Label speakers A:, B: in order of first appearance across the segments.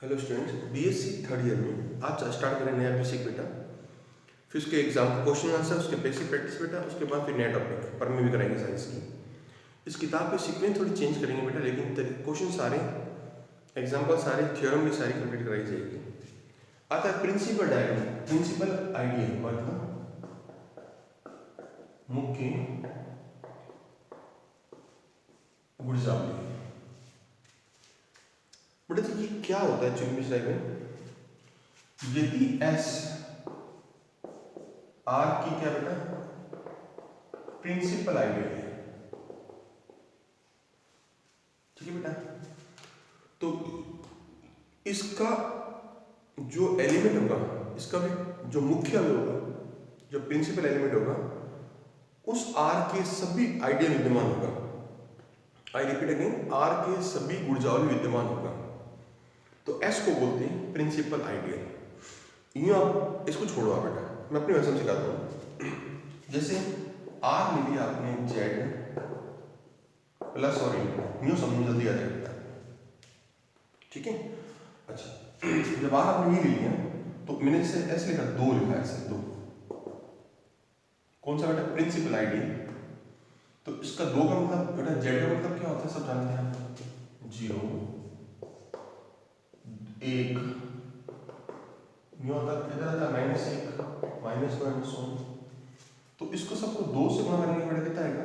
A: Hello students, BSc third year में आज start करें नया बेसिक बेटा। फिर उसके एग्जाम क्वेश्चन आंसर, उसके बेसिक प्रैक्टिस बेटा, उसके बाद फिर नया टॉपिक पर में भी कराएंगे साइंस की। इस किताब की सीक्वेंस थोड़ी चेंज करेंगे बेटा, लेकिन क्वेश्चन सारे, एग्जाम्पल सारे, थ्योरम भी सारी कंप्लीट कराई जाएगी। आता है प्रिंसिपल डायग्राम, प्रिंसिपल आइडिया मतलब मुख्य गुणजावली। बेटा तो ये क्या होता है एक्चुअली में डायग्राम? यदि एस आर की क्या बेटा प्रिंसिपल आइडिया है, ठीक है बेटा। तो इसका जो एलिमेंट होगा, इसका भी जो मुख्य होगा, जो प्रिंसिपल एलिमेंट होगा, उस आर के सभी आइडियल विद्यमान होगा। आई रिपीट अगेन, आर के सभी गुणजावली विद्यमान होगा। तो एस को बोलते हैं प्रिंसिपल आइडियल। यूं आप इसको छोड़ो आप बेटा, मैं अपनी भाषा में सिखाता हूँ। जैसे आर ले लिया आपने जेड प्लस और न्यू समझ जल्दी आ जाएगा, ठीक है। अच्छा, जब आर आपने ये ले लिया तो मैंने जैसे एस लिखा, दो लिखा, ऐसे दो, कौन सा बेटा प्रिंसिपल आइडियल। तो इसका दो का मतलब बेटा, जेड का मतलब क्या होता है सब जानते हैं आप, 0 1 न्यू होता है, इधर आता है -1 -1 तो इसको सबको 2 से गुणा करेंगे बेटा, कितना आएगा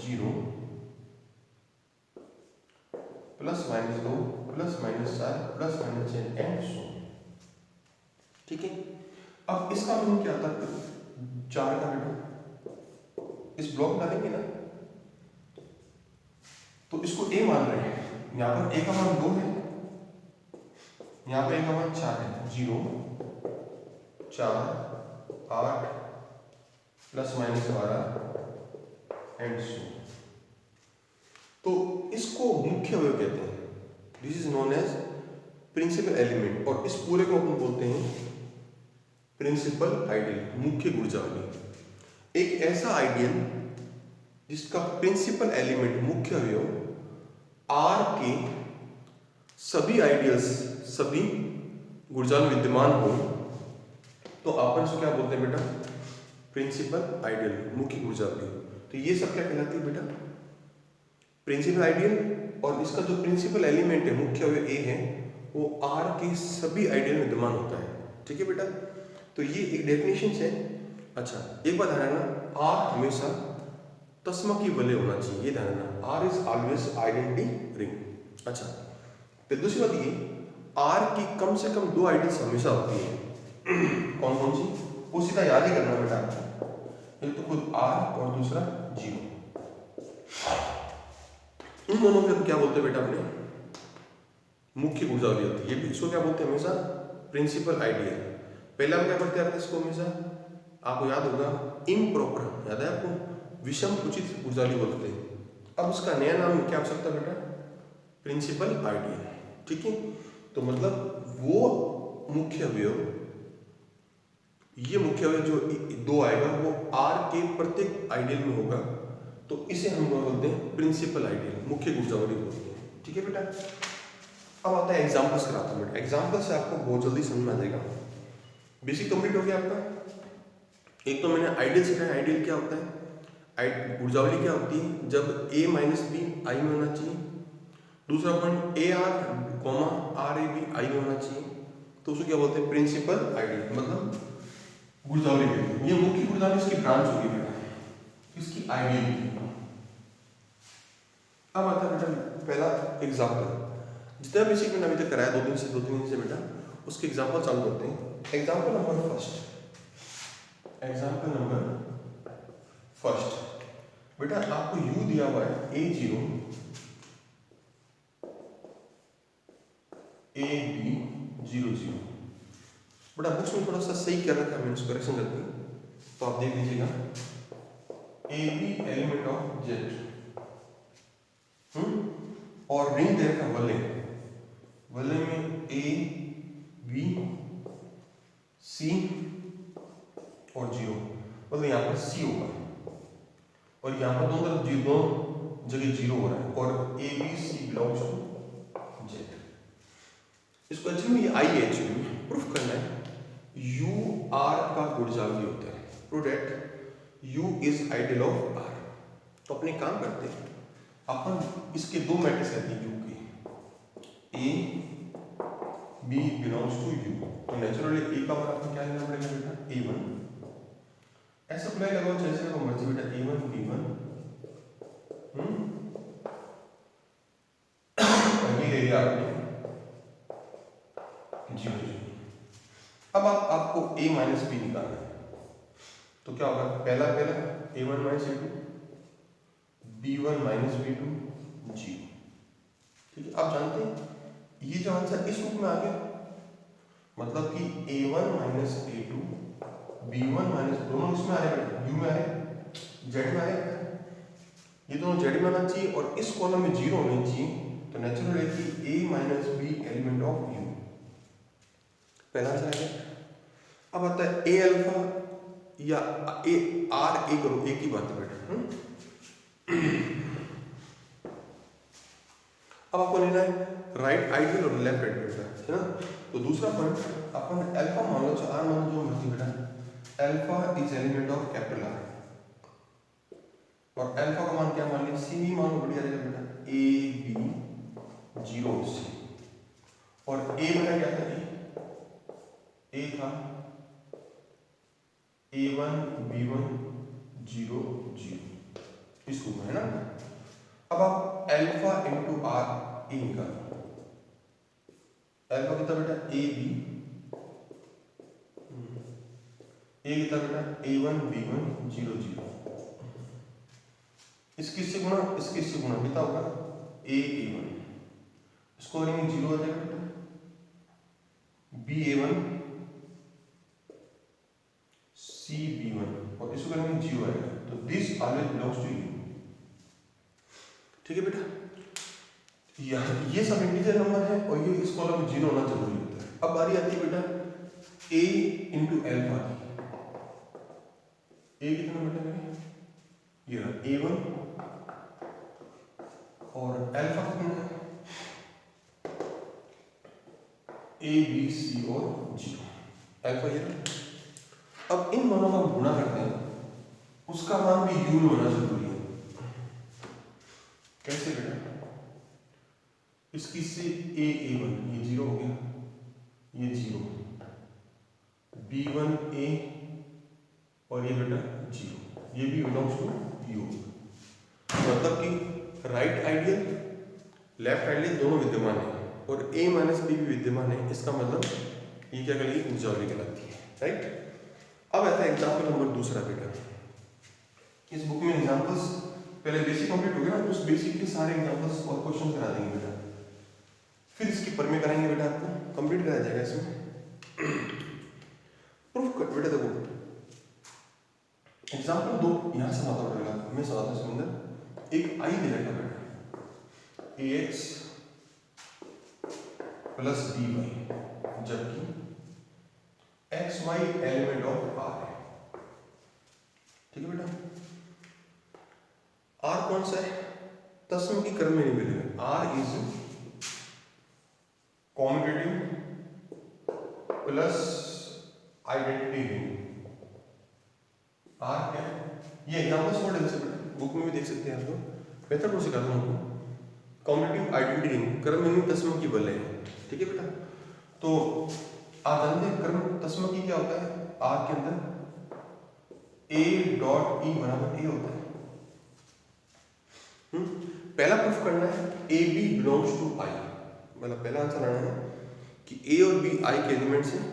A: 0 plus -2 plus -4 plus -6 and so, ठीक है। अब इसका मतलब क्या आता है, 4 का बेटा इस ब्लॉक डालेंगे ना, तो इसको ए मान रहे हैं, यहाँ पर ए का मान 2 है, यहाँ पर ए का मान 4 है, 0 4 8 प्लस -12 एंड सो। तो इसको मुख्य अवयव कहते हैं, this is known as principal element, और इस पूरे को अपन बोलते हैं प्रिंसिपल आइडियल, मुख्य गुणजावली। एक ऐसा आइडियल जिसका प्रिंसिपल एलिमेंट, मुख्य अवयव आर के सभी आइडियल्स, सभी गुणजावली विद्यमान हो, तो अपन इसको क्या बोलते हैं बेटा, प्रिंसिपल आइडियल, मुख्य गुणजावली। तो ये सब क्या कहलाती है बेटा, प्रिंसिपल आइडियल। और इसका जो प्रिंसिपल एलिमेंट है, मुख्य अवयव ए है, वो आर के सभी आइडियल में विद्यमान होता है, ठीक है बेटा। तो ये एक डेफिनेशन है। अच्छा, एक बात ध्यान रखना, आर हमेशा तस्मा की वलय होना चाहिए, ये ध्यान रखना, R is always identity ring. अच्छा, फिर दूसरी बात ये, आर की कम से कम 2 आइडियल्स हमेशा होती है। कौन कौन सी, वो सीधा याद ही करना बेटा आपको, एक तो खुद आर और दूसरा 0। इन दोनों को क्या बोलते हैं बेटा अपने, मुख्य गुणजावली होती है। ये भी इसको क्या बोलते हैं हमेशा, प्रिंसिपल आइडियल। पहला हम क्या पढ़ते आते हैं इसको हमेशा, आपको याद होगा इम्प्रॉपर, याद है आपको, विषम उचित गुणजावली बोलते हैं। अब उसका नया नाम क्या हो सकता है बेटा, प्रिंसिपल आइडियल, ठीक है। तो मतलब वो मुख्य अवयव, ये मुख्य अवयव जो 2 आएगा वो आर के प्रत्येक आइडियल में होगा, तो इसे हम बोलते हैं प्रिंसिपल आइडियल, मुख्य गुणजावली बोलते हैं, ठीक है बेटा। अब आता है एग्जांपल्स कराता हूं बेटा, एग्जांपल से आपको बहुत जल्दी समझ में आ जाएगा। बेसिक कंप्लीट हो गया आपका। एक तो मैंने आइडियल सिखाया, आइडियल क्या होता है, गुणजावली क्या होती है, जब a माइनस बी आई में होना चाहिए। दूसरा point, A R comma R A B I में होना चाहिए, तो उसको क्या बोलते हैं, प्रिंसिपल आइडियल, मतलब गुणजावली कहते हैं। ये मुख्य गुणजावली इसकी ब्रांच होगी बेटा, इसकी आइडियल की। अब आता है बेटा पहला एग्जांपल, जितना बेसिक मैंने अभी तक कराया 2 दिन से बेटा, उसके एग्जांपल चालू करते हैं। Example number first, example number first बेटा, आपको u दिया हुआ है a0 ab00। बेटा बुक्स में थोड़ा सा सही कर रखा है मैंने, उसको करेक्शन करके, तो आप देख लीजिएगा, ab एलिमेंट ऑफ z, और रिंग दे रखा वलय, वलय में a b c और 0, मतलब यहाँ पर c होगा, और यहाँ पर दोनों तरफ 0 जगह 0 हो रहा है, और a b c belongs to z। इसको एक्चुअली में ये आई है, एक्चुअली प्रूफ करना है यू आर का गुणजावी होता है, prove that U is ideal of R. तो अपने काम करते हैं, अपन इसके दो मैट्रिक्स रहते हैं यू के, A B belongs to U. तो नेचुरली ए का मान आपको क्या लेना पड़ेगा बेटा, a1। ऐसा अप्लाई लगाओ जैसे आपको मर्जी बेटा, a1 b1 ये ले लिया आपने 0। अब आपको a माइनस बी निकालना है, तो क्या होगा, पहला a1 minus a2 b1 minus b2 0। ठीक है, आप जानते हैं ये जो आंसर इस रूप में आ गया, मतलब कि a1 minus a2 b1 minus, दोनों इसमें आ रहे हैं, u में आ रहे, z में आ रहे, ये दोनों z में आना चाहिए और इस कॉलम में 0 होनी चाहिए। तो नेचुरल है कि a minus B element of u, पहला आंसर आ गया। अब आता है a अल्फा या a r, a करो, एक ही बात है बेटा। अब आपको लेना है राइट आइडियल और लेफ्ट आइडियल बेटा, है ना। तो दूसरा पॉइंट अपन अल्फा मान लो, चाहे r मान लो, जो मर्जी बेटा, alpha is element of capital R, और अल्फा का मान क्या मान लिया, सी भी मान लो, बढ़िया रहेगा बेटा, a b 0 c, और a बेटा क्या था, a था a1 b1 0 0, इस रूप में, है ना। अब आप अल्फा इंटू आर ए निकालो, अल्फा कितना बेटा, ए बी, ए कितना बेटा, a1 b1 0 0, इसकी से गुणा, इसकी से गुणा, कितना होगा, a1, इसको करेंगे 0 आ जाएगा बेटा, ba1 cb1, और इसको करेंगे 0 आएगा। तो this always belongs to U. ठीक है बेटा, ये सब इंटीजर नंबर है और ये इस कॉलम में 0 होना जरूरी होता है। अब बारी आती है बेटा a इंटू एल्फा की, a कितना बेटा मेरे, ये रहा a1, और एल्फा कितना है, a b c और 0, एल्फा ये रहा। अब इन दोनों का गुणा करते हैं, उसका मान भी u में होना जरूरी है। कैसे बेटा, इसकी से a1, ये 0 हो गया, ये 0, b1 a, और ये बेटा 0, ये भी बिलोंग्स टू u। मतलब कि राइट आइडियल लेफ्ट आइडियल दोनों विद्यमान है और a माइनस बी भी विद्यमान है, इसका मतलब ये क्या कहलाएगी, गुणजावली कहलाती है, राइट। अब ऐसा एग्जाम्पल नंबर दूसरा बेटा, इस बुक में एग्जाम्पल्स पहले बेसिक कंप्लीट हो गया ना, तो उस बेसिक के सारे एग्जाम्पल्स और क्वेश्चन करा देंगे बेटा, फिर इसकी परमे कराएंगे बेटा, आपको कंप्लीट कराया जाएगा इसमें। प्रूफ कर बेटा, देखो एग्जाम्पल 2 यहाँ से माता पड़ेगा, मैं समझाता हूँ इसके अंदर एक आई दे रखा बेटा, ax प्लस by, जबकि xy एलिमेंट ऑफ r है। ठीक है बेटा, r कौन सा है, तस्म की क्रम में नहीं मिलेगा, r is commutative plus identity ring. r क्या है, ये एग्जांपल्स पढ़ लेते बेटा, बुक में भी देख सकते हैं आप लोग, बेहतर को सिखाता हूँ आपको। कॉम्यूटेटिव आइडेंटिटी रिंग, क्रम में तस्म की बल है। ठीक है बेटा, तो आप जानते हैं क्रम तस्म की क्या होता है, r के अंदर a डॉट e बराबर a होता है। पहला प्रूफ करना है a b belongs to i, मतलब पहला आंसर आना है कि a और b i के एलिमेंट्स हैं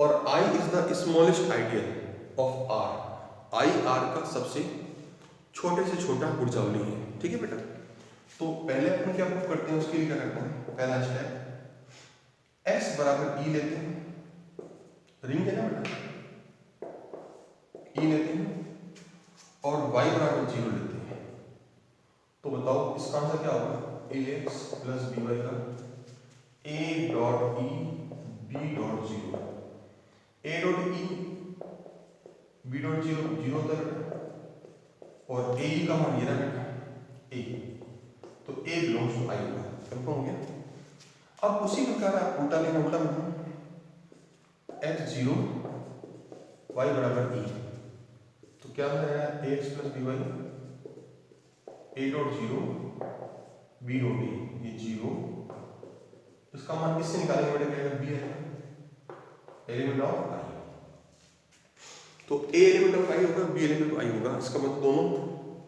A: और i is the smallest ideal of r, i r का सबसे छोटे से छोटा गुणजावली है। ठीक है बेटा, तो पहले अपन क्या प्रूफ करते हैं, उसके लिए क्या करते हैं, पहला स्टेप x बराबर e लेते हैं, रिंग है ना बेटा, e लेते हैं और y बराबर 0 लेते हैं। तो बताओ इसका आंसर क्या होगा, ax प्लस by का a dot e b dot 0, a dot e b dot 0 0 होता है बेटा, और a का मान ये रहा बेटा a, तो a बिलोंग्स टू i होगा। कंफर्म हो गया। अब उसी प्रकार आप उल्टा लेना, उल्टा मतलब x0 y बराबर e, तो क्या हो जाएगा ax plus by a dot zero b dot a, ये जीरो, इसका मान किससे निकालेंगे बेटा, क्या b आएगा एलिमेंट ऑफ i, तो a एलिमेंट ऑफ i होगा, b एलिमेंट ऑफ i होगा, इसका मतलब दोनों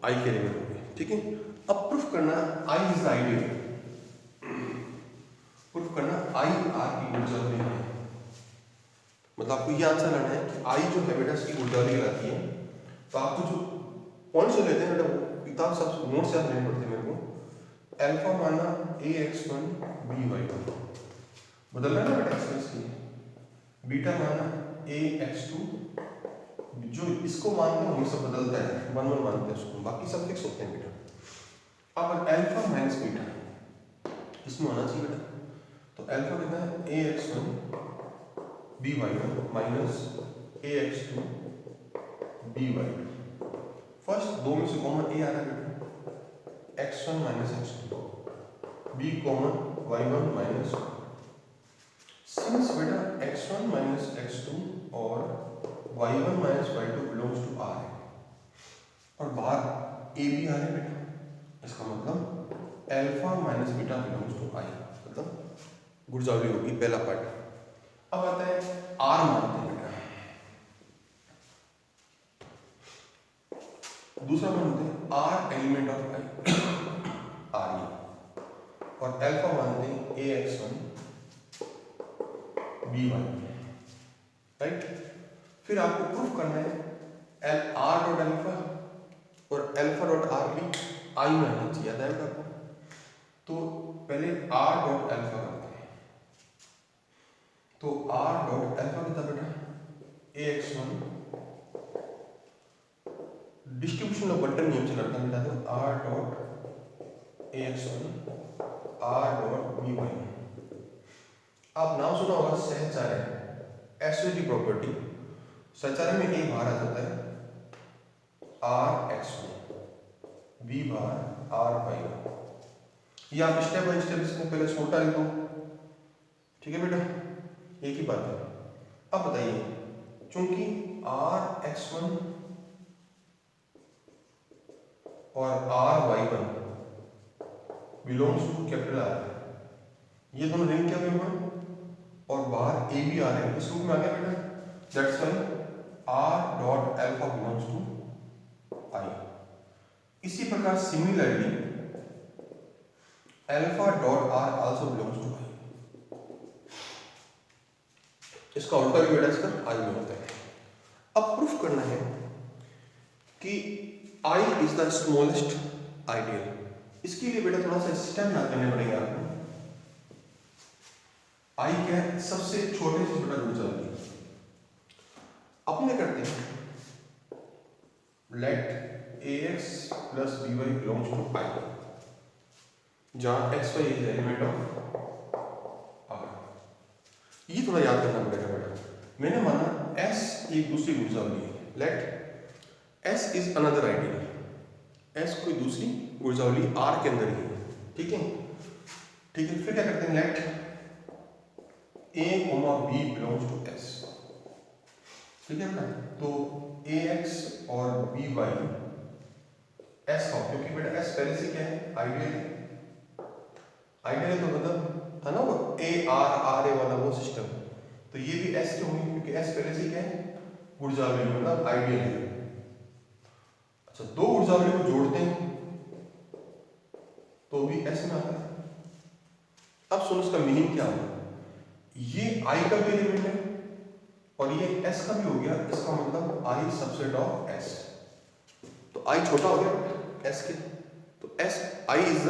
A: i के एलिमेंट होंगे, ठीक है। अब प्रूफ करना i इज आइडियल, प्रूफ करना i r की ऊर्जावली है, मतलब आपको ये आंसर लाना है कि i जो है बेटा इसकी ऊर्जावली कहलाती है। तो आपको जो पॉइंट्स लेते हैं बेटा वो किताब सब नोट से आप लेने पड़ते हैं मेरे को। अल्फा माना ax1 by1 बदलना है ना बेटा एक्सप्रेस की, बीटा माना ax2, जो इसको मानते हैं वो सब बदलता है, 1 1 मानते हैं उसको, बाकी सब फिक्स होते हैं बेटा। अब अल्फा माइनस बीटा इसमें होना चाहिए बेटा, तो अल्फा कितना है ax1 by1 minus ax2 by2, first दो में से कॉमन a आ रहा है बेटा, x1 minus x2, b common y1 minus, since बेटा x1 माइनस x2 और y1 minus y2 belongs to r और बाहर a भी आ रहा है बेटा, इसका मतलब alpha minus beta belongs to i, मतलब गुणजावली होगी पहला पार्ट। अब आता है r मानते हैं बेटा, दूसरा मानते हैं r element of i r और अल्फा मानते हैं ax1 by1, राइट। फिर आपको प्रूफ करना है r डॉट अल्फा और अल्फा डॉट r भी i में आना चाहिए, याद है आपको। तो पहले r डॉट अल्फा करते हैं, तो r डॉट अल्फा कितना बेटा ax1, डिस्ट्रीब्यूशन ऑफ बटन नियम से लड़का मिटा दो, r dot ax1 r dot by1। आप नाम सुना होगा सहचार्य, एसोसिएटिव प्रॉपर्टी, सहचार्य में a बाहर आ जाता है r(x1) b बाहर r(y1), ये आप स्टेप बाय स्टेप इसमें पहले छोटा लिख दो, ठीक है बेटा, एक ही बात है। अब बताइए, चूंकि r(x1) और r(y1) belongs to capital R, ये दोनों रिंग क्या हुआ और बाहर a भी आ रहे हैं, इस रूप में आ गया बेटा, that's why r dot alpha belongs to i। इसी प्रकार similarly alpha dot r also belongs to i, इसका उल्टा भी बेटा इसका i में होता है। अब प्रूफ करना है कि i is the smallest ideal, इसके लिए बेटा थोड़ा सा स्टेप याद करने पड़ेंगे आपको। i क्या है, सबसे छोटे से छोटा गुणजावली, अपने करते हैं let ax plus by belongs to i, जहां xy is element of r। ये थोड़ा याद करना पड़ेगा बेटा, मैंने माना s एक दूसरी गुणजावली है, let s is another ideal, s कोई दूसरी गुणजावली r के अंदर ही है, ठीक है, ठीक है। फिर क्या करते हैं, let a, b belongs to s, ठीक है ना। तो ax और by s का, क्योंकि बेटा s पहले से क्या है आइडियल है, आइडियल है तो मतलब था ना वो a r r a वाला वो सिस्टम, तो ये भी s क्यों होंगे, क्योंकि s पहले से क्या है गुणजावली, मतलब आइडियल है। अच्छा, दो गुणजावली को जोड़ते हैं तो भी s में आता है। अब सुनो इसका मीनिंग क्या होगा, ये i का भी एलिमेंट है और ये s का भी हो गया, इसका मतलब i सबसेट ऑफ s, तो i छोटा हो गया s के, तो s i is the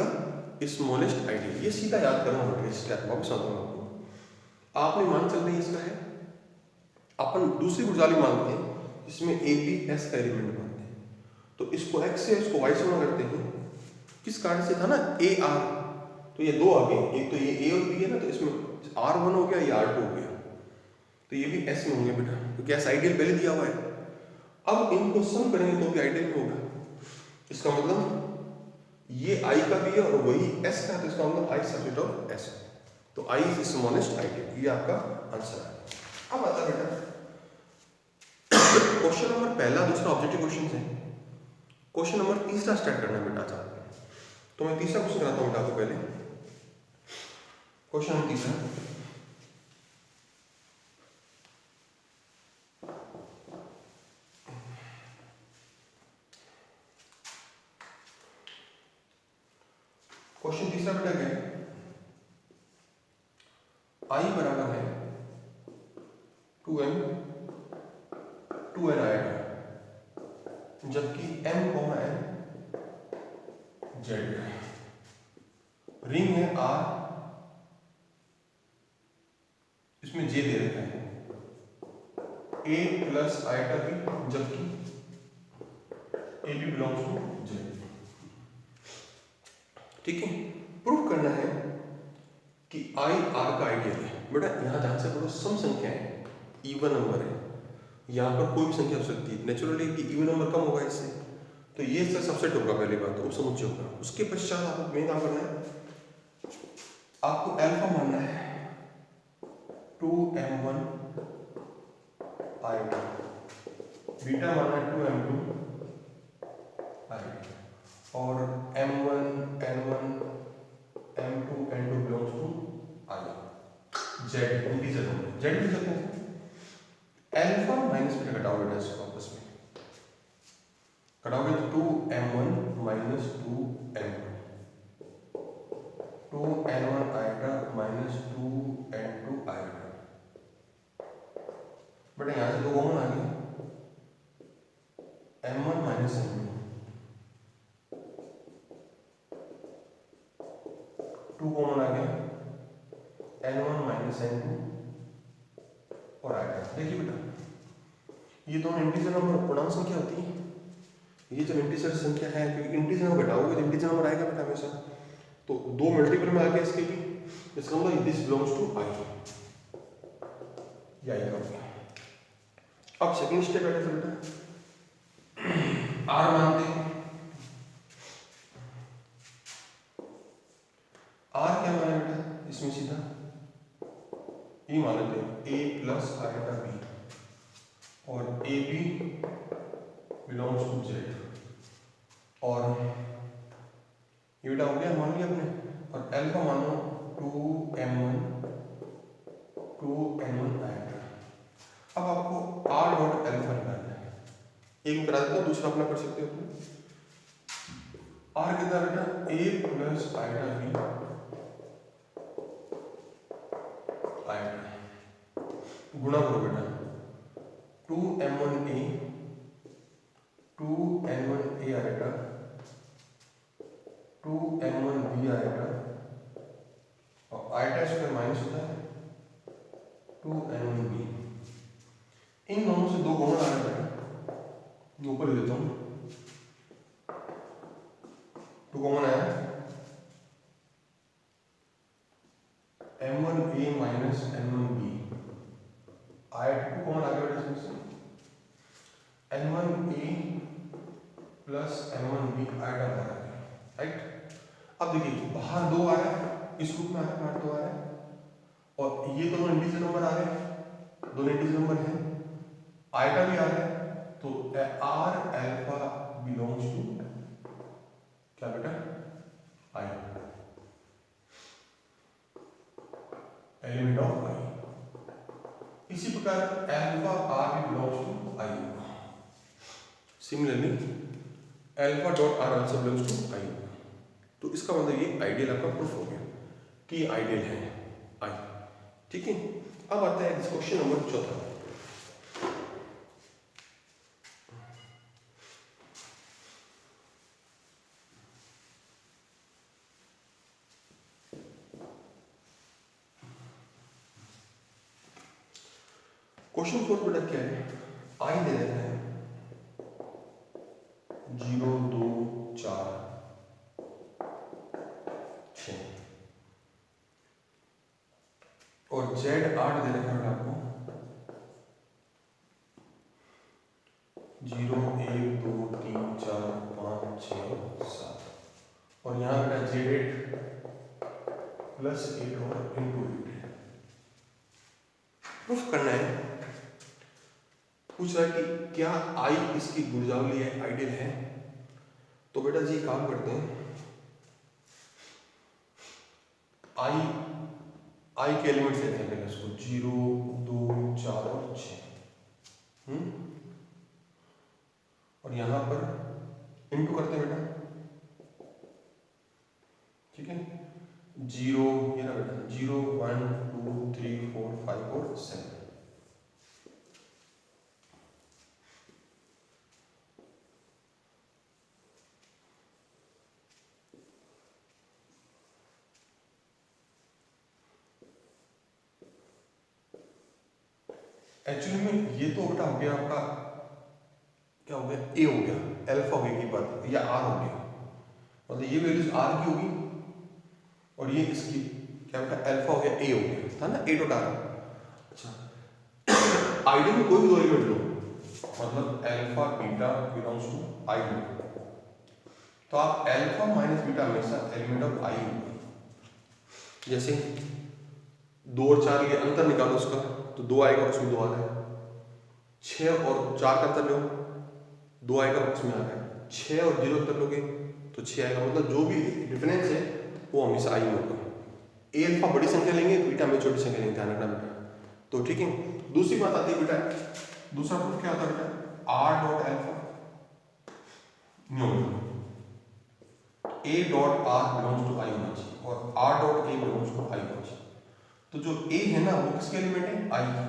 A: smallest ideal. ये सीधा याद करना पड़ेगा, स्टेप वापस आता हूं आपको। आपने मान चल रही इसका है, अपन दूसरी गुणजावली मानते हैं इसमें a b s का एलिमेंट मानते हैं, तो इसको x से इसको y से गुणा करते हैं, किस कारण से था ना a r, तो ये दो आ गए, एक तो ये a और b है ना, तो इसमें r1 हो गया, ये r2 हो गया, तो ये भी s में होंगे बेटा, क्योंकि s आइडियल पहले दिया हुआ है। अब इनको सम करेंगे तो भी आइडियल में होगा, इसका मतलब ये i का भी है और वही s का है, तो इसका मतलब i सबसेट ऑफ s, तो आई इज स्मॉलेस्ट आइडियल, ये आपका आंसर है। अब आता है बेटा क्वेश्चन नंबर पहला, दूसरा ऑब्जेक्टिव क्वेश्चन है। क्वेश्चन नंबर तीसरा स्टार्ट करना है बेटा आज आपको। तो मैं तीसरा क्वेश्चन कराता हूँ बेटा आपको पहले। क्वेश्चन नंबर तीसरा, क्वेश्चन तीसरा बेटा क्या है, आई बराबर है 2m 2n आएगा, जबकि m n z रिंग है R, इसमें J दे रखा है A प्लस आइटा B, जबकि AB बिलोंग्स टू J। ठीक है, प्रूव करना है कि I R का आइडियल है। बेटा यहाँ ध्यान से पढ़ो, सम संख्या है, इवन नंबर है, यहाँ पर कोई भी संख्या हो सकती है। नेचुरली कि इवन नंबर कम होगा इससे, तो ये इसका सबसेट होगा पहली बात, तो उपसमुच्चय होगा। उसके पश्चात आपको मेन काम करना है, आपको अल्फा मानना है 2m1 आइटा, बीटा मानना है 2m2 आइटा, और m1 n1 m2 n2 belongs to I. z integer number, z भी सकते हैं अल्फा माइनस बीटा, घटाओ बेटा इसको आपस में, घटाओगे तो 2m1 minus 2m2, 2n1 iota minus 2n2 iota. बेटा यहाँ से दो कॉमन आ गए, m1 माइनस m2, 2 कॉमन आ गया, n1 माइनस n2 और आइटा। देखिए बेटा ये दोनों इंटीजर नंबर पूर्णांक संख्या होती है, ये जो इंटीजर संख्या है, क्योंकि इंटीजर नंबर घटाओगे तो इंटीजर नंबर आएगा बेटा हमेशा, तो दो मल्टीपल में आ गया इसके भी, इसका मतलब दिस बिलोंग्स टू आई, ये आई का हो गया। अब सेकंड स्टेप है बेटा, आर मानते हैं, आर क्या माना बेटा इसमें सीधा ये मान लेते हैं ए प्लस आइटा बी, और A B belongs to Z, और ये बेटा हो गया मान लिया आपने, और अल्फा मानो 2m1 आइटा। अब आपको r डॉट अल्फा निकालना है, एक करा देता हूँ, दूसरा अपना कर सकते हो तुम। r कितना बेटा a plus eta B eta, गुणा करो बेटा 2m1a 2n1a आएगा, 2m1b आएगा, और आइटा स्क्वायर माइनस होता है 2n1b। इन दोनों से दो कॉमन आ रहा है, ऊपर देता हूँ, 2 कॉमन आया, m1a minus n1b, iota 2 common आ गया इसमें से, n1a प्लस m1b आइटा बाहर आ गया, राइट। अब देखिए बाहर 2 आ रहा है, इस रूप में आ रहा है, बाहर 2 आ रहा है, और ये दोनों इंटीजर नंबर आ रहे हैं, दोनों इंटीजर नंबर हैं, आइटा भी आ रहा है, तो आर अल्फा बिलोंग्स टू क्या बेटा आई, एलिमेंट ऑफ आई। इसी प्रकार अल्फा आर भी belongs to I, similarly alpha dot R also belongs to I. तो इसका मतलब ये आइडियल आपका प्रूफ हो गया कि आइडियल है आई। ठीक है, अब आता है क्वेश्चन नंबर चौथा। क्वेश्चन फोर्थ बेटा क्या है, आई दे देते हैं 0 2 4 6, और जेड 8 दे रखा है आपको 0 1 2 3 4 5 6 7, और यहाँ बेटा जेड 8 प्लस 8 और इंटू 8। प्रूफ करना है, पूछ रहा है कि क्या आई इसकी गुणजावली है, आइडियल है। तो बेटा जी काम करते हैं, आई के एलिमेंट्स लेते हैं पहले उसको 0 2 4 और 6। और यहां पर इंटू करते हैं बेटा, ठीक है। 0 ये ना बेटा 0 1 2 3 4 5 और 7। एक्चुअली में ये तो बेटा हो गया आपका, क्या हो गया, ए हो गया, अल्फा हो गया की बात, या आर हो गया, मतलब ये वैल्यूज आर की होगी और ये इसकी क्या बेटा अल्फा हो गया, ए हो गया था ना, ए डॉट आर। अच्छा आइडियल में कोई भी दो एलिमेंट लो, मतलब alpha beta belongs to ideal, तो आप अल्फा माइनस बीटा हमेशा एलिमेंट ऑफ आई होगा। जैसे 2 और 4 ये अंतर निकालो उसका, तो 2 आएगा, उसमें 2 आ रहा है। 6 और 4 का अंतर लो, 2 आएगा, उसमें आ रहा है। 6 और 0 अंतर लोगे तो 6 आएगा, मतलब जो भी डिफरेंस है वो हमेशा आई में होगा। ए अल्फा बड़ी संख्या लेंगे तो बीटा में छोटी संख्या लेंगे, ध्यान रखना बेटा। तो ठीक है, दूसरी बात आती है बेटा, दूसरा प्रूफ क्या होता है बेटा, आर डॉट अल्फा न्यूमन, A dot R belongs to I होना चाहिए और R dot A belongs to I होना चाहिए। तो जो ए है ना वो किसके एलिमेंट है, आई की,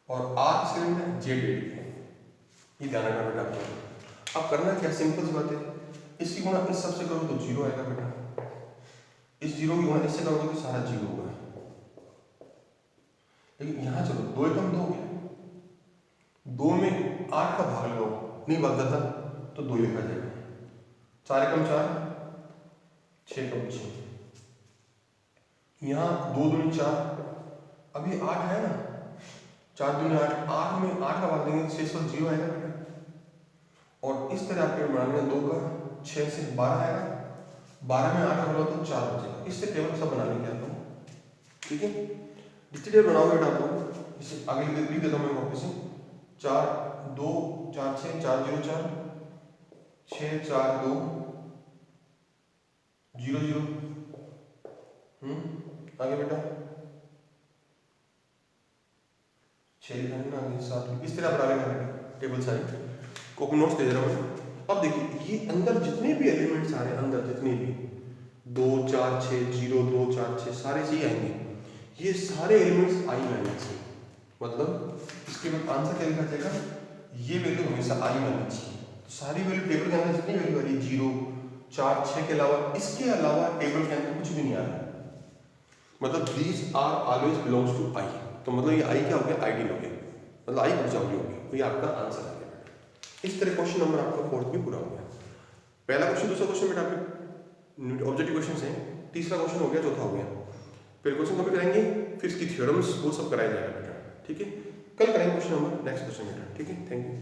A: और आर किसके एलिमेंट है, जेड के। ये ध्यान रखना बेटा आपको। अब करना क्या, सिंपल सी बात है, इसकी गुणा इस सबसे करो तो 0 आएगा बेटा, इस 0 की गुणा इससे करोगे तो सारा 0 होगा। लेकिन यहां चलो 2 एकम 2 हो गया, 2 में 8 का भाग लो, नहीं भाग जाता तो 2 लिखा जाएगा, 4 एकम 4, 6 एकम 6, यहाँ 2 दूनी 4, अभी 8 है ना, 4 दूनी 8, 8 में 8 का भाग देंगे तो 6 0 आएगा बेटा। और इस तरह आपके बनाने 2 का 6 से 12 आएगा, 12 में 8 होगा तो 4 बचेगा। इससे टेबल सब बना लेंगे आप लोग, ठीक है। जितनी टेबल बनाओगे बेटा आप लोग, इसे आगे लिख देता हूँ मैं वापस से, 4 2 4 6 4 0 4 6 4 2 0 0। आगे बेटा 6 लिखना आगे 7, इस तरह बना लेना बेटा टेबल सारी को नोट्स दे रहा हूँ। अब देखिए ये अंदर जितने भी एलिमेंट्स आ रहे हैं, अंदर जितने भी 2 4 6 0 2 4 6 सारे सही आएंगे, ये सारे एलिमेंट्स आई में आने चाहिए। मतलब इसके बाद आंसर क्या लिखा जाएगा, ये वैल्यू हमेशा आई में आनी चाहिए। तो सारी वैल्यू टेबल के अंदर जितनी वैल्यू आ रही है 0 4 6 के अलावा, इसके अलावा टेबल के अंदर कुछ भी नहीं आ रहा है, मतलब these are always belongs to I. तो मतलब ये आई क्या हो गया, आइडियल हो गया, मतलब आई गुणजावली हो गई, तो ये आपका आंसर आ गया। इस तरह क्वेश्चन नंबर आपका 4th में पूरा हो गया। पहला क्वेश्चन, दूसरा क्वेश्चन बेटा आपके ऑब्जेक्टिव क्वेश्चन है, तीसरा क्वेश्चन हो गया, चौथा हो गया। पहले क्वेश्चन कभी कराएंगे, फिर इसकी थ्योरम्स वो सब कराया जाएगा बेटा, ठीक है। कल करेंगे क्वेश्चन नंबर, नेक्स्ट क्वेश्चन बेटा, ठीक है। Thank you.